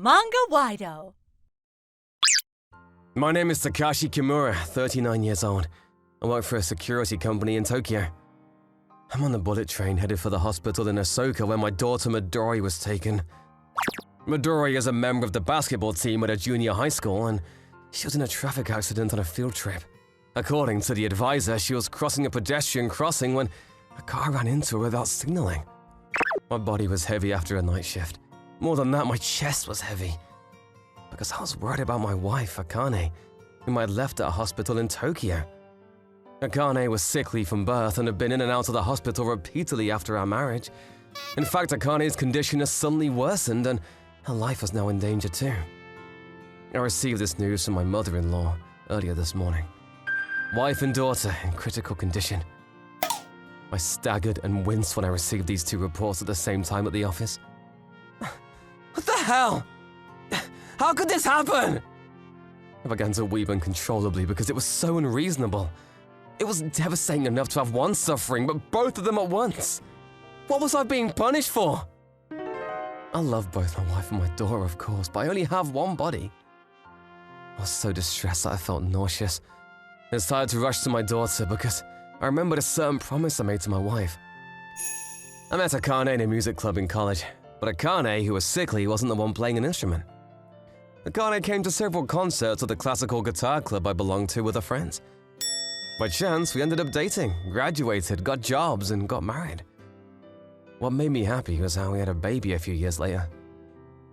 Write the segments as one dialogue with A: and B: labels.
A: Manga-Waido.
B: My name is Takashi Kimura, 39 years old. I work for a security company in Tokyo. I'm on the bullet train headed for the hospital in Osaka where my daughter Midori was taken. Midori is a member of the basketball team at a junior high school, and she was in a traffic accident on a field trip. According to the advisor, she was crossing a pedestrian crossing when a car ran into her without signaling. My body was heavy after a night shift. More than that, my chest was heavy. Because I was worried about my wife, Akane, whom I had left at a hospital in Tokyo. Akane was sickly from birth and had been in and out of the hospital repeatedly after our marriage. In fact, Akane's condition has suddenly worsened and her life was now in danger too. I received this news from my mother-in-law earlier this morning. Wife and daughter in critical condition. I staggered and winced when I received these two reports at the same time at the office. What the hell? How could this happen? I began to weep uncontrollably because it was so unreasonable. It was devastating enough to have one suffering, but both of them at once. What was I being punished for? I love both my wife and my daughter, of course, but I only have one body. I was so distressed that I felt nauseous. I decided to rush to my daughter because I remembered a certain promise I made to my wife. I met Akane in a music club in college, but Akane, who was sickly, wasn't the one playing an instrument. Akane came to several concerts at the classical guitar club I belonged to with her friends. By chance, we ended up dating, graduated, got jobs, and got married. What made me happy was how we had a baby a few years later.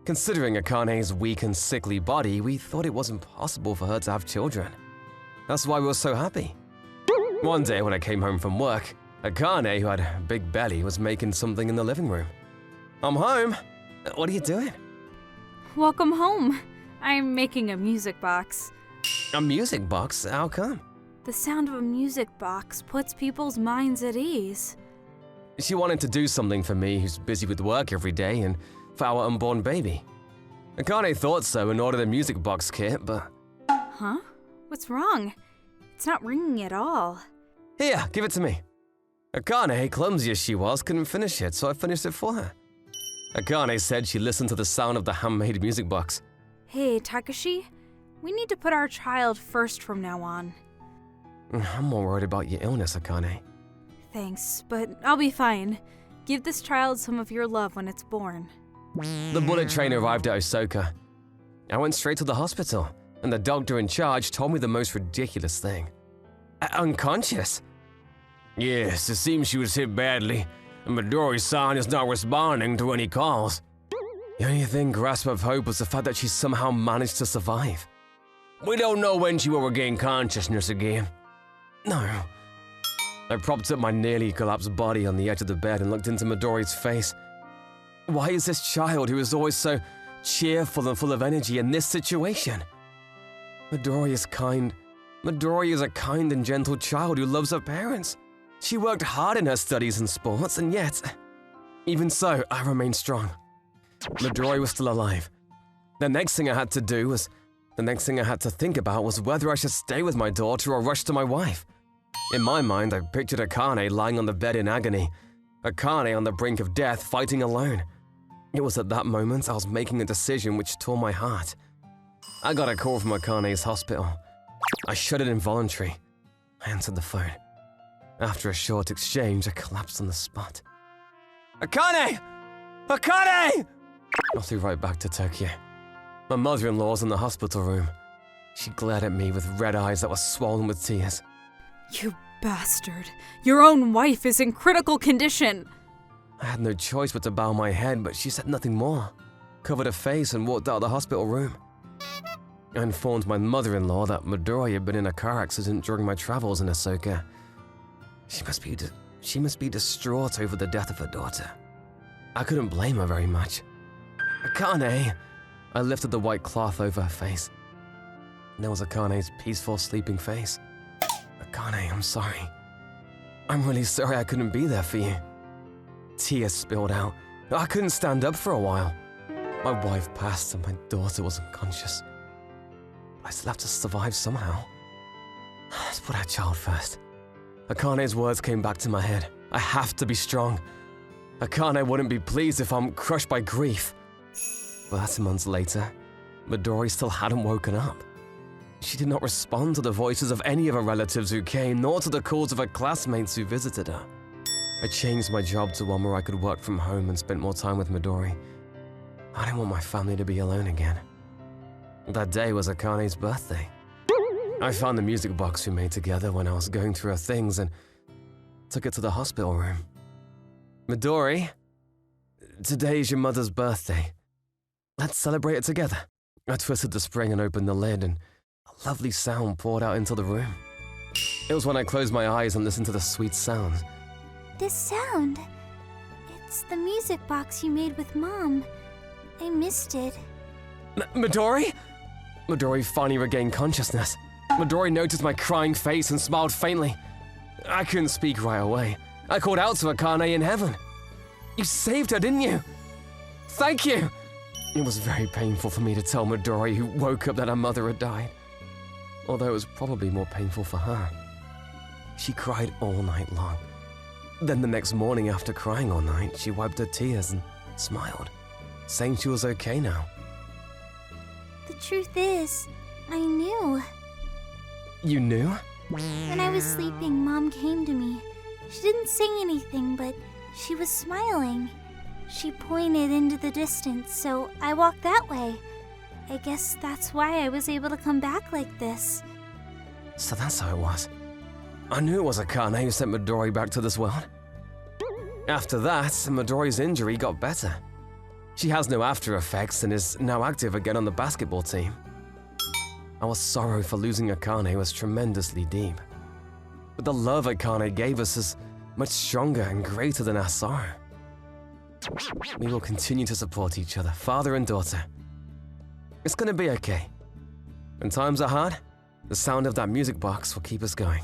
B: Considering Akane's weak and sickly body, we thought it wasn't possible for her to have children. That's why we were so happy. One day when I came home from work, Akane, who had a big belly, was making something in the living room. I'm home. What are you doing?
C: Welcome home. I'm making a music box.
B: A music box? How come?
C: The sound of a music box puts people's minds at ease.
B: She wanted to do something for me who's busy with work every day and for our unborn baby. Akane thought so and ordered a music box kit, but...
C: Huh? What's wrong? It's not ringing at all.
B: Here, give it to me. Akane, clumsy as she was, couldn't finish it, so I finished it for her. Akane said she listened to the sound of the handmade music box.
C: Hey, Takashi, we need to put our child first from now on.
B: I'm more worried about your illness, Akane.
C: Thanks, but I'll be fine. Give this child some of your love when it's born.
B: The bullet train arrived at Osaka. I went straight to the hospital, and the doctor in charge told me the most ridiculous thing. Unconscious? Yes, it seems she was hit badly, and Midori-san is not responding to any calls. The only thing grasp of hope was the fact that she somehow managed to survive. We don't know when she will regain consciousness again. No. I propped up my nearly collapsed body on the edge of the bed and looked into Midori's face. Why is this child, who is always so cheerful and full of energy, in this situation? Midori is kind. Midori is a kind and gentle child who loves her parents. She worked hard in her studies and sports, and yet, even so, I remained strong. Midori was still alive. The next thing I had to think about was whether I should stay with my daughter or rush to my wife. In my mind, I pictured Akane lying on the bed in agony, Akane on the brink of death, fighting alone. It was at that moment I was making a decision which tore my heart. I got a call from Akane's hospital. I shuddered involuntarily. I answered the phone. After a short exchange, I collapsed on the spot. Akane! Akane! I flew right back to Tokyo. My mother-in-law's in the hospital room. She glared at me with red eyes that were swollen with tears.
C: You bastard. Your own wife is in critical condition.
B: I had no choice but to bow my head, but she said nothing more, covered her face and walked out of the hospital room. I informed my mother-in-law that Midori had been in a car accident during my travels in Osaka. She must be distraught over the death of her daughter. I couldn't blame her very much. Akane! I lifted the white cloth over her face. There was Akane's peaceful, sleeping face. Akane, I'm sorry. I'm really sorry I couldn't be there for you. Tears spilled out. I couldn't stand up for a while. My wife passed and my daughter was unconscious. I still have to survive somehow. Let's put our child first. Akane's words came back to my head. I have to be strong. Akane wouldn't be pleased if I'm crushed by grief. But months later, Midori still hadn't woken up. She did not respond to the voices of any of her relatives who came, nor to the calls of her classmates who visited her. I changed my job to one where I could work from home and spend more time with Midori. I didn't want my family to be alone again. That day was Akane's birthday. I found the music box we made together when I was going through her things and took it to the hospital room. Midori, today is your mother's birthday. Let's celebrate it together. I twisted the spring and opened the lid, and a lovely sound poured out into the room. It was when I closed my eyes and listened to the sweet sounds.
A: This sound, it's the music box you made with Mom. I missed it.
B: Midori? Midori finally regained consciousness. Midori noticed my crying face and smiled faintly. I couldn't speak right away. I called out to Akane in heaven. You saved her, didn't you? Thank you! It was very painful for me to tell Midori, who woke up, that her mother had died. Although it was probably more painful for her. She cried all night long. Then the next morning, after crying all night, she wiped her tears and smiled, saying she was okay now.
A: The truth is, I knew.
B: You knew?
A: When I was sleeping, Mom came to me. She didn't say anything, but she was smiling. She pointed into the distance, so I walked that way. I guess that's why I was able to come back like this.
B: So that's how it was. I knew it was Akane who sent Midori back to this world. After that, Midori's injury got better. She has no after effects and is now active again on the basketball team. Our sorrow for losing Akane was tremendously deep. But the love Akane gave us is much stronger and greater than our sorrow. We will continue to support each other, father and daughter. It's gonna be okay. When times are hard, the sound of that music box will keep us going.